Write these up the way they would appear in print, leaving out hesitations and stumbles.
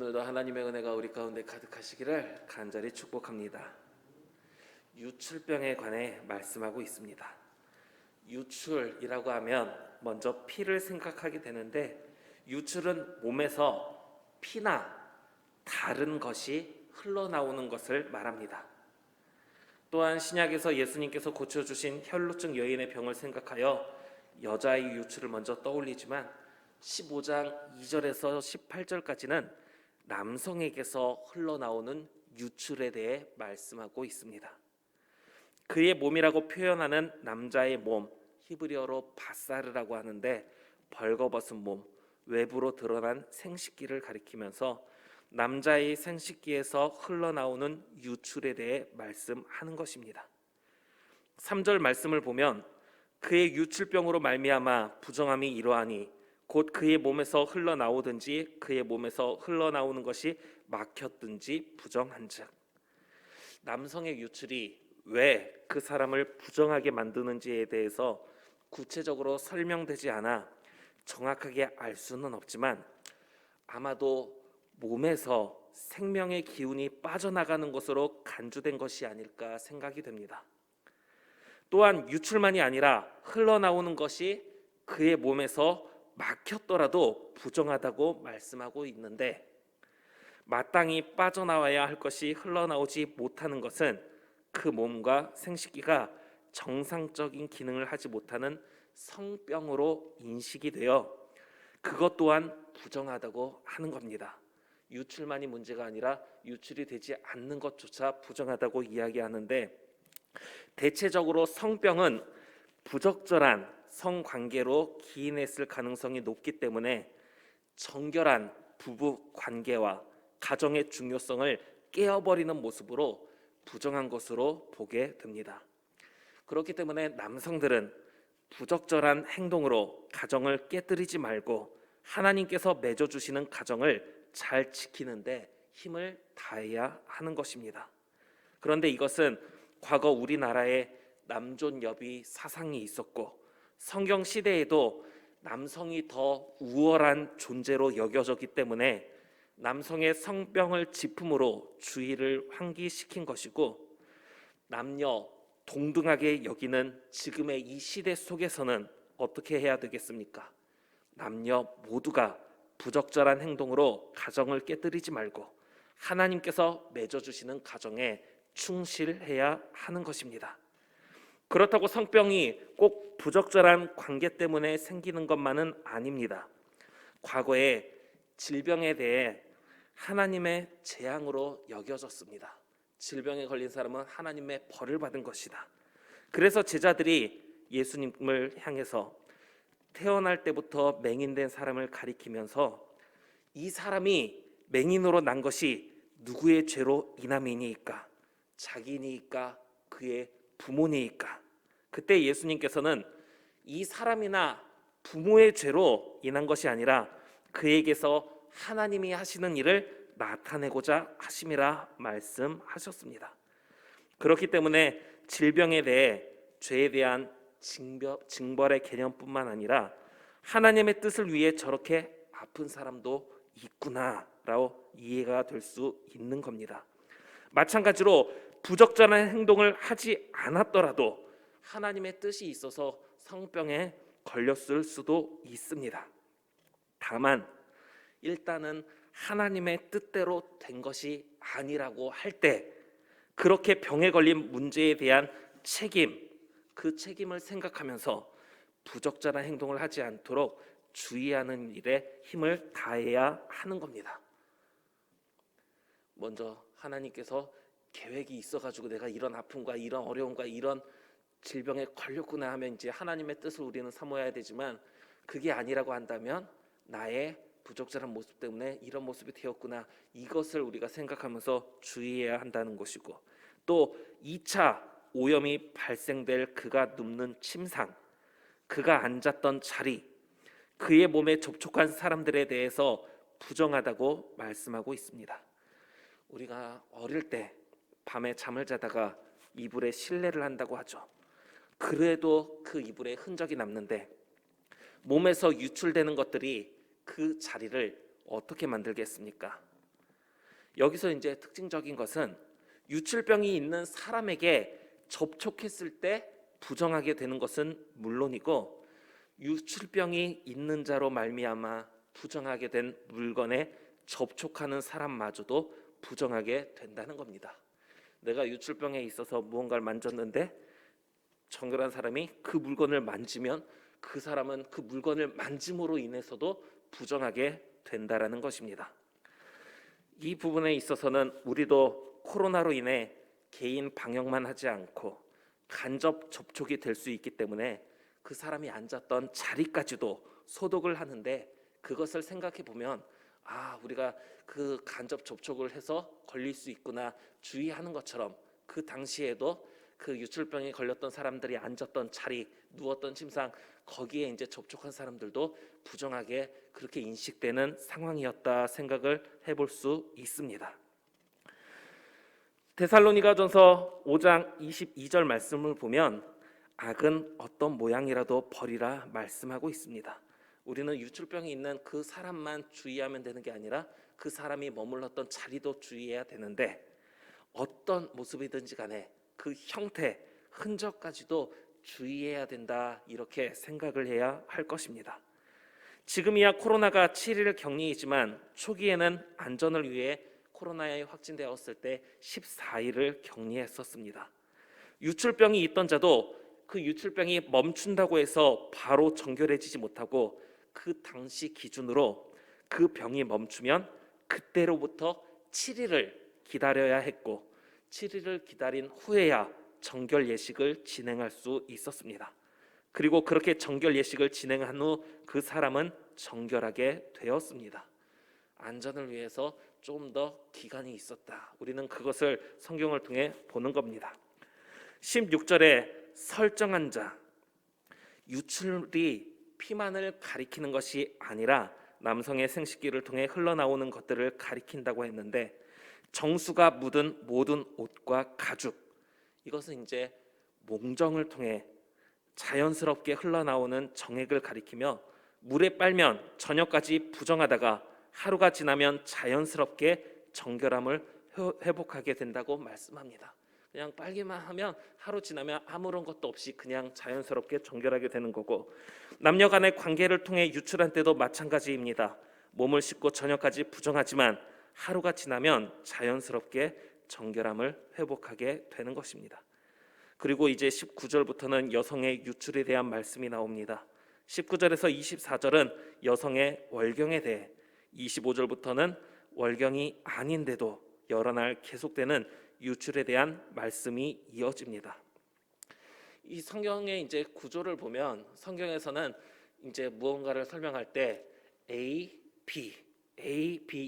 오늘도 하나님의 은혜가 우리 가운데 가득하시기를 간절히 축복합니다. 유출병에 관해 말씀하고 있습니다. 유출이라고 하면 먼저 피를 생각하게 되는데, 유출은 몸에서 피나 다른 것이 흘러나오는 것을 말합니다. 또한 신약에서 예수님께서 고쳐주신 혈루증 여인의 병을 생각하여 여자의 유출을 먼저 떠올리지만 15장 2절에서 18절까지는 남성에게서 흘러나오는 유출에 대해 말씀하고 있습니다. 그의 몸이라고 표현하는 남자의 몸, 히브리어로 바사르라고 하는데 벌거벗은 몸, 외부로 드러난 생식기를 가리키면서 남자의 생식기에서 흘러나오는 유출에 대해 말씀하는 것입니다. 3절 말씀을 보면 그의 유출병으로 말미암아 부정함이 이러하니 곧 그의 몸에서 흘러나오든지 그의 몸에서 흘러나오는 것이 막혔든지 부정한즉. 남성의 유출이 왜 그 사람을 부정하게 만드는지에 대해서 구체적으로 설명되지 않아 정확하게 알 수는 없지만, 아마도 몸에서 생명의 기운이 빠져나가는 것으로 간주된 것이 아닐까 생각이 됩니다. 또한 유출만이 아니라 흘러나오는 것이 그의 몸에서 막혔더라도 부정하다고 말씀하고 있는데, 마땅히 빠져나와야 할 것이 흘러나오지 못하는 것은 그 몸과 생식기가 정상적인 기능을 하지 못하는 성병으로 인식이 되어 그것 또한 부정하다고 하는 겁니다. 유출만이 문제가 아니라 유출이 되지 않는 것조차 부정하다고 이야기하는데, 대체적으로 성병은 부적절한 성관계로 기인했을 가능성이 높기 때문에 정결한 부부 관계와 가정의 중요성을 깨어버리는 모습으로 부정한 것으로 보게 됩니다. 그렇기 때문에 남성들은 부적절한 행동으로 가정을 깨뜨리지 말고 하나님께서 맺어주시는 가정을 잘 지키는데 힘을 다해야 하는 것입니다. 그런데 이것은 과거 우리나라에 남존여비 사상이 있었고, 성경 시대에도 남성이 더 우월한 존재로 여겨졌기 때문에 남성의 성병을 지품으로 주의를 환기시킨 것이고, 남녀 동등하게 여기는 지금의 이 시대 속에서는 어떻게 해야 되겠습니까? 남녀 모두가 부적절한 행동으로 가정을 깨뜨리지 말고 하나님께서 맺어주시는 가정에 충실해야 하는 것입니다. 그렇다고 성병이 꼭 부적절한 관계 때문에 생기는 것만은 아닙니다. 과거에 질병에 대해 하나님의 재앙으로 여겨졌습니다. 질병에 걸린 사람은 하나님의 벌을 받은 것이다. 그래서 제자들이 예수님을 향해서 태어날 때부터 맹인된 사람을 가리키면서 이 사람이 맹인으로 난 것이 누구의 죄로 인함이니까? 자기니까? 그의 부모니까? 그때 예수님께서는 이 사람이나 부모의 죄로 인한 것이 아니라 그에게서 하나님이 하시는 일을 나타내고자 하심이라 말씀하셨습니다. 그렇기 때문에 질병에 대해 죄에 대한 징벌의 개념뿐만 아니라 하나님의 뜻을 위해 저렇게 아픈 사람도 있구나라고 이해가 될 수 있는 겁니다. 마찬가지로 부적절한 행동을 하지 않았더라도 하나님의 뜻이 있어서 성병에 걸렸을 수도 있습니다. 다만 일단은 하나님의 뜻대로 된 것이 아니라고 할 때 그렇게 병에 걸린 문제에 대한 책임, 그 책임을 생각하면서 부적절한 행동을 하지 않도록 주의하는 일에 힘을 다해야 하는 겁니다. 먼저 하나님께서 계획이 있어가지고 내가 이런 아픔과 이런 어려움과 이런 질병에 걸렸구나 하면 이제 하나님의 뜻을 우리는 사모해야 되지만, 그게 아니라고 한다면 나의 부적절한 모습 때문에 이런 모습이 되었구나, 이것을 우리가 생각하면서 주의해야 한다는 것이고, 또 2차 오염이 발생될 그가 눕는 침상, 그가 앉았던 자리, 그의 몸에 접촉한 사람들에 대해서 부정하다고 말씀하고 있습니다. 우리가 어릴 때 밤에 잠을 자다가 이불에 실내를 한다고 하죠. 그래도 그 이불에 흔적이 남는데 몸에서 유출되는 것들이 그 자리를 어떻게 만들겠습니까? 여기서 이제 특징적인 것은 유출병이 있는 사람에게 접촉했을 때 부정하게 되는 것은 물론이고, 유출병이 있는 자로 말미암아 부정하게 된 물건에 접촉하는 사람마저도 부정하게 된다는 겁니다. 내가 유출병에 있어서 무언가를 만졌는데 정결한 사람이 그 물건을 만지면 그 사람은 그 물건을 만짐으로 인해서도 부정하게 된다라는 것입니다. 이 부분에 있어서는 우리도 코로나로 인해 개인 방역만 하지 않고 간접 접촉이 될 수 있기 때문에 그 사람이 앉았던 자리까지도 소독을 하는데, 그것을 생각해 보면 우리가 그 간접 접촉을 해서 걸릴 수 있구나 주의하는 것처럼, 그 당시에도 그 유출병에 걸렸던 사람들이 앉았던 자리, 누웠던 침상, 거기에 이제 접촉한 사람들도 부정하게 그렇게 인식되는 상황이었다 생각을 해볼 수 있습니다. 데살로니가전서 5장 22절 말씀을 보면 악은 어떤 모양이라도 버리라 말씀하고 있습니다. 우리는 유출병이 있는 그 사람만 주의하면 되는 게 아니라 그 사람이 머물렀던 자리도 주의해야 되는데, 어떤 모습이든지 간에 그 형태, 흔적까지도 주의해야 된다, 이렇게 생각을 해야 할 것입니다. 지금이야 코로나가 7일 격리이지만 초기에는 안전을 위해 코로나에 확진되었을 때 14일을 격리했었습니다. 유출병이 있던 자도 그 유출병이 멈춘다고 해서 바로 정결해지지 못하고, 그 당시 기준으로 그 병이 멈추면 그때로부터 7일을 기다려야 했고, 7일을 기다린 후에야 정결 예식을 진행할 수 있었습니다. 그리고 그렇게 정결 예식을 진행한 후 그 사람은 정결하게 되었습니다. 안전을 위해서 좀 더 기간이 있었다. 우리는 그것을 성경을 통해 보는 겁니다. 16절에 설정한 자, 유출이 피만을 가리키는 것이 아니라 남성의 생식기를 통해 흘러나오는 것들을 가리킨다고 했는데, 정수가 묻은 모든 옷과 가죽, 이것은 이제 몽정을 통해 자연스럽게 흘러나오는 정액을 가리키며, 물에 빨면 저녁까지 부정하다가 하루가 지나면 자연스럽게 정결함을 회복하게 된다고 말씀합니다. 그냥 빨기만 하면 하루 지나면 아무런 것도 없이 그냥 자연스럽게 정결하게 되는 거고, 남녀 간의 관계를 통해 유출한 때도 마찬가지입니다. 몸을 씻고 저녁까지 부정하지만 하루가 지나면 자연스럽게 정결함을 회복하게 되는 것입니다. 그리고 이제 19절부터는 여성의 유출에 대한 말씀이 나옵니다. 19절에서 24절은 여성의 월경에 대해, 25절부터는 월경이 아닌데도 여러 날 계속되는 유출에 대한 말씀이 이어집니다. 이 성경의 이제 구조를 보면, 성경에서는 이제 무언가를 설명할 때 A, B,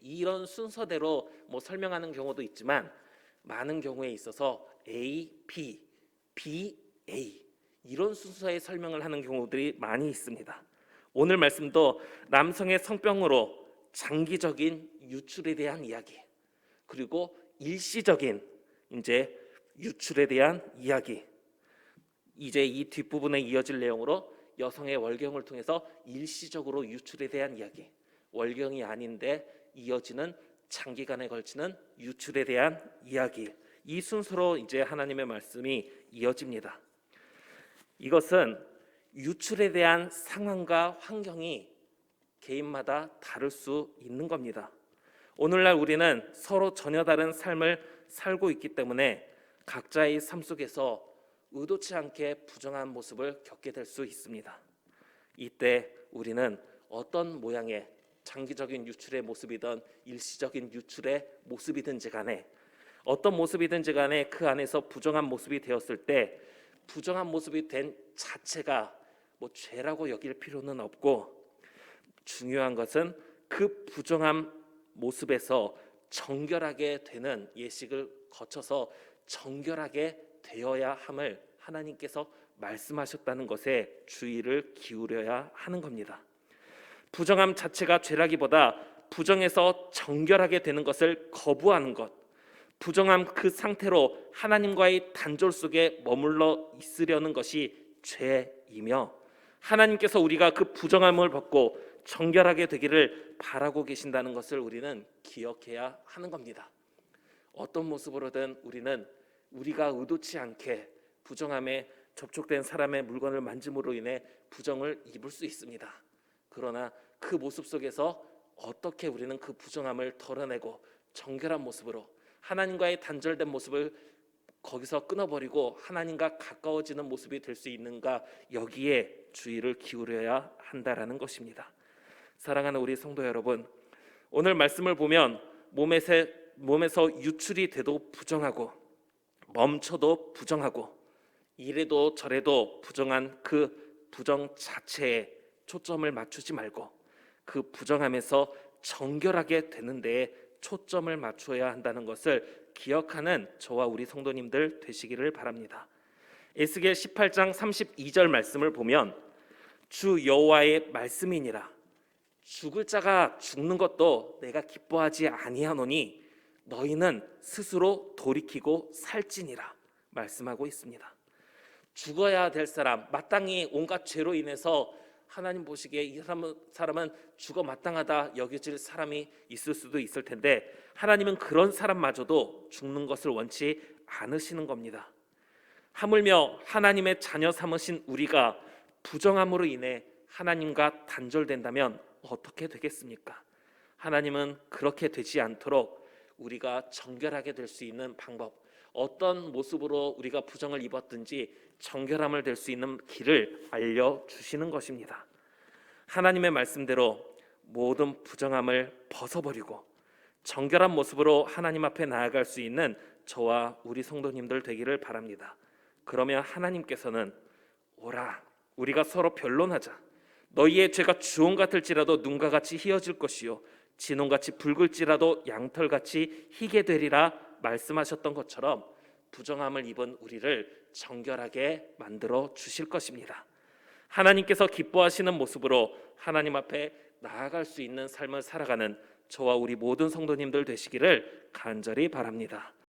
이런 순서대로 설명하는 경우도 있지만, 많은 경우에 있어서 A, B, A 이런 순서의 설명을 하는 경우들이 많이 있습니다. 오늘 말씀도 남성의 성병으로 장기적인 유출에 대한 이야기, 그리고 일시적인 이제 유출에 대한 이야기, 이제 이 뒷부분에 이어질 내용으로 여성의 월경을 통해서 일시적으로 유출에 대한 이야기, 월경이 아닌데 이어지는 장기간에 걸치는 유출에 대한 이야기, 이 순서로 이제 하나님의 말씀이 이어집니다. 이것은 유출에 대한 상황과 환경이 개인마다 다를 수 있는 겁니다. 오늘날 우리는 서로 전혀 다른 삶을 살고 있기 때문에 각자의 삶 속에서 의도치 않게 부정한 모습을 겪게 될 수 있습니다. 이때 우리는 어떤 모양의 장기적인 유출의 모습이든 일시적인 유출의 모습이든지 간에, 어떤 모습이든지 간에 그 안에서 부정한 모습이 되었을 때 부정한 모습이 된 자체가 죄라고 여길 필요는 없고, 중요한 것은 그 부정한 모습에서 정결하게 되는 예식을 거쳐서 정결하게 되어야 함을 하나님께서 말씀하셨다는 것에 주의를 기울여야 하는 겁니다. 부정함 자체가 죄라기보다 부정해서 정결하게 되는 것을 거부하는 것, 부정함 그 상태로 하나님과의 단절 속에 머물러 있으려는 것이 죄이며, 하나님께서 우리가 그 부정함을 벗고 정결하게 되기를 바라고 계신다는 것을 우리는 기억해야 하는 겁니다. 어떤 모습으로든 우리는 우리가 의도치 않게 부정함에 접촉된 사람의 물건을 만짐으로 인해 부정을 입을 수 있습니다. 그러나 그 모습 속에서 어떻게 우리는 그 부정함을 덜어내고 정결한 모습으로 하나님과의 단절된 모습을 거기서 끊어버리고 하나님과 가까워지는 모습이 될 수 있는가, 여기에 주의를 기울여야 한다라는 것입니다. 사랑하는 우리 성도 여러분, 오늘 말씀을 보면 몸에서 유출이 돼도 부정하고 멈춰도 부정하고 이래도 저래도 부정한 그 부정 자체에 초점을 맞추지 말고 그 부정함에서 정결하게 되는 데에 초점을 맞춰야 한다는 것을 기억하는 저와 우리 성도님들 되시기를 바랍니다. 에스겔 18장 32절 말씀을 보면 주 여호와의 말씀이니라. 죽을 자가 죽는 것도 내가 기뻐하지 아니하노니 너희는 스스로 돌이키고 살지니라 말씀하고 있습니다. 죽어야 될 사람, 마땅히 온갖 죄로 인해서 하나님 보시기에 이 사람은 죽어 마땅하다 여겨질 사람이 있을 수도 있을 텐데, 하나님은 그런 사람마저도 죽는 것을 원치 않으시는 겁니다. 하물며 하나님의 자녀 삼으신 우리가 부정함으로 인해 하나님과 단절된다면 어떻게 되겠습니까? 하나님은 그렇게 되지 않도록 우리가 정결하게 될 수 있는 방법, 어떤 모습으로 우리가 부정을 입었든지 정결함을 될 수 있는 길을 알려주시는 것입니다. 하나님의 말씀대로 모든 부정함을 벗어버리고 정결한 모습으로 하나님 앞에 나아갈 수 있는 저와 우리 성도님들 되기를 바랍니다. 그러면 하나님께서는 오라, 우리가 서로 변론하자. 너희의 죄가 주홍 같을지라도 눈과 같이 희어질 것이요 진홍같이 붉을지라도 양털같이 희게 되리라 말씀하셨던 것처럼 부정함을 입은 우리를 정결하게 만들어 주실 것입니다. 하나님께서 기뻐하시는 모습으로 하나님 앞에 나아갈 수 있는 삶을 살아가는 저와 우리 모든 성도님들 되시기를 간절히 바랍니다.